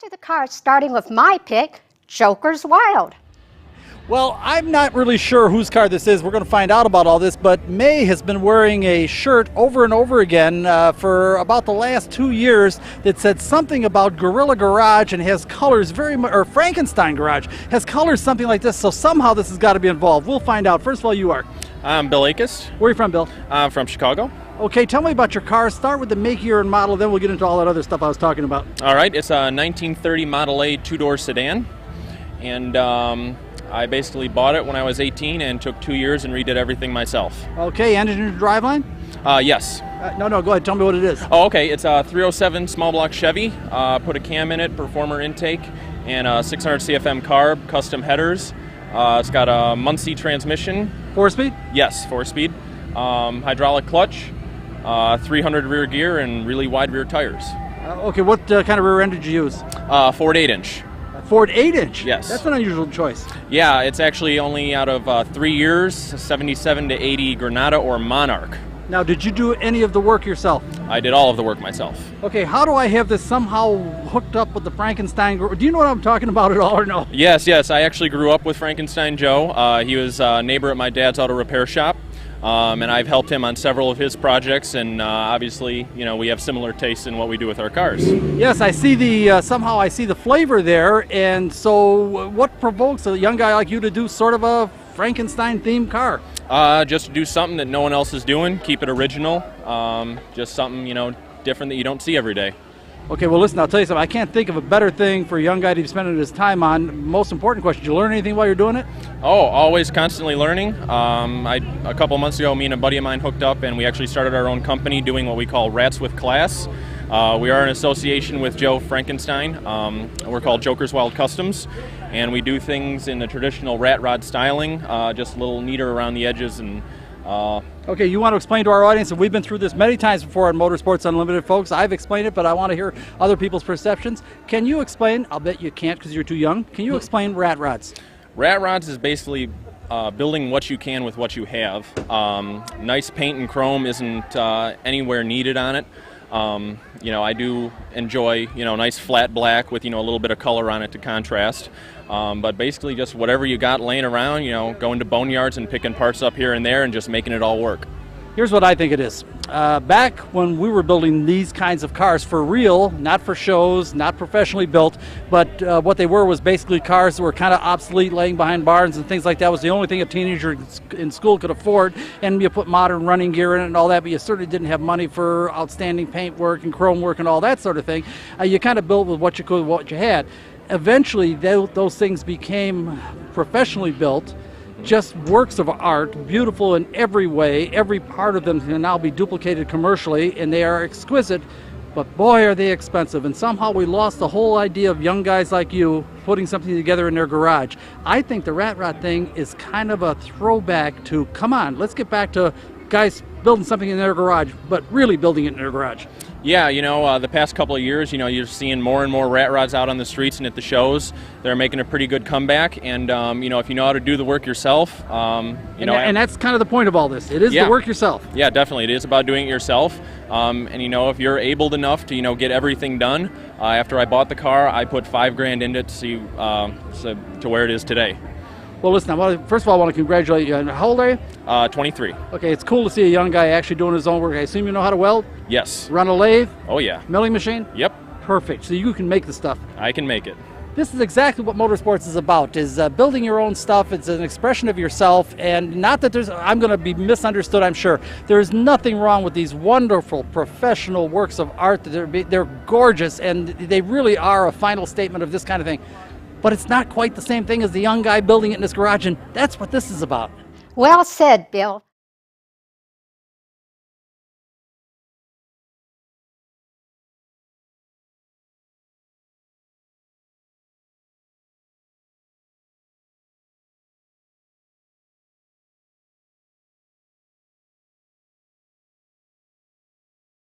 to the cars, starting with my pick, Joker's Wildt. Well, I'm not really sure whose car this is. We're going to find out about all this, but May has been wearing a shirt over and over again for about the last 2 years that said something about Gorilla Garage and has colors very much, or Frankenstein Garage has colors something like this, so somehow this has got to be involved. We'll find out. First of all, you are? I'm Bill Aichast. Where are you from, Bill? I'm from Chicago. Okay, tell me about your car. Start with the make, year, and model, then we'll get into all that other stuff I was talking about. All right, it's a 1930 Model A two-door sedan, and I basically bought it when I was 18 and took 2 years and redid everything myself. Okay, engine and driveline? Yes. No, go ahead. Tell me what it is. Oh, okay. It's a 307 small block Chevy. Put a cam in it, performer intake, and a 600 CFM carb, custom headers. It's got a Muncie transmission. 4-speed? Yes, 4-speed. Hydraulic clutch, 300 rear gear, and really wide rear tires. Okay, what kind of rear end did you use? Ford 8-inch. Ford 8-inch? Yes. That's an unusual choice. Yeah, it's actually only out of 3 years, 77 to 80 Granada or Monarch. Now, did you do any of the work yourself? I did all of the work myself. Okay, how do I have this somehow hooked up with the Frankenstein? Do you know what I'm talking about at all or no? Yes. I actually grew up with Frankenstein Joe. He was a neighbor at my dad's auto repair shop. And I've helped him on several of his projects, and obviously, you know, we have similar tastes in what we do with our cars. Yes, I see the, somehow I see the flavor there, and so what provokes a young guy like you to do sort of a Frankenstein-themed car? Just to do something that no one else is doing, keep it original, just something, you know, different that you don't see every day. Okay, well listen, I'll tell you something. I can't think of a better thing for a young guy to be spending his time on. Most important question, did you learn anything while you're doing it? Oh, always constantly learning. A couple months ago, me and a buddy of mine hooked up and we actually started our own company doing what we call Rats with Class. We are in association with Joe Frankenstein. We're called Joker's Wildt Customs, and we do things in the traditional rat rod styling, just a little neater around the edges. And okay, you want to explain to our audience, and we've been through this many times before on Motorsports Unlimited, folks. I've explained it, but I want to hear other people's perceptions. Can you explain? I'll bet you can't because you're too young. Can you explain rat rods? Rat rods is basically building what you can with what you have. Nice paint and chrome isn't anywhere needed on it. You know, I do enjoy, you know, nice flat black with, you know, a little bit of color on it to contrast. But basically just whatever you got laying around, you know, going to boneyards and picking parts up here and there and just making it all work. Here's what I think it is. Back when we were building these kinds of cars for real, not for shows, not professionally built, but what they were was basically cars that were kind of obsolete, laying behind barns and things like that was the only thing a teenager in school could afford. And you put modern running gear in it and all that, but you certainly didn't have money for outstanding paint work and chrome work and all that sort of thing. You kind of built with what you could, what you had. Eventually, those things became professionally built, just works of art, beautiful in every way. Every part of them can now be duplicated commercially, and they are exquisite, but boy, are they expensive. And somehow we lost the whole idea of young guys like you putting something together in their garage. I think the rat rod thing is kind of a throwback to, come on, let's get back to guys building something in their garage, but really building it in their garage. Yeah, you know, the past couple of years, you know, you're seeing more and more rat rods out on the streets and at the shows. They're making a pretty good comeback, and you know, if you know how to do the work yourself, you know, and that's kind of the point of all this. It is the work yourself. Yeah, definitely, it is about doing it yourself. And you know, if you're able enough to, you know, get everything done. After I bought the car, I put $5,000 into it to see to where it is today. Well, listen, first of all, I want to congratulate you. How old are you? 23. Okay, it's cool to see a young guy actually doing his own work. I assume you know how to weld? Yes. Run a lathe? Oh, yeah. Milling machine? Yep. Perfect. So you can make the stuff. I can make it. This is exactly what motorsports is about, is building your own stuff. It's an expression of yourself, and not that I'm going to be misunderstood, I'm sure. There's nothing wrong with these wonderful professional works of art. They're gorgeous, and they really are a final statement of this kind of thing. But it's not quite the same thing as the young guy building it in his garage, and that's what this is about. Well said, Bill.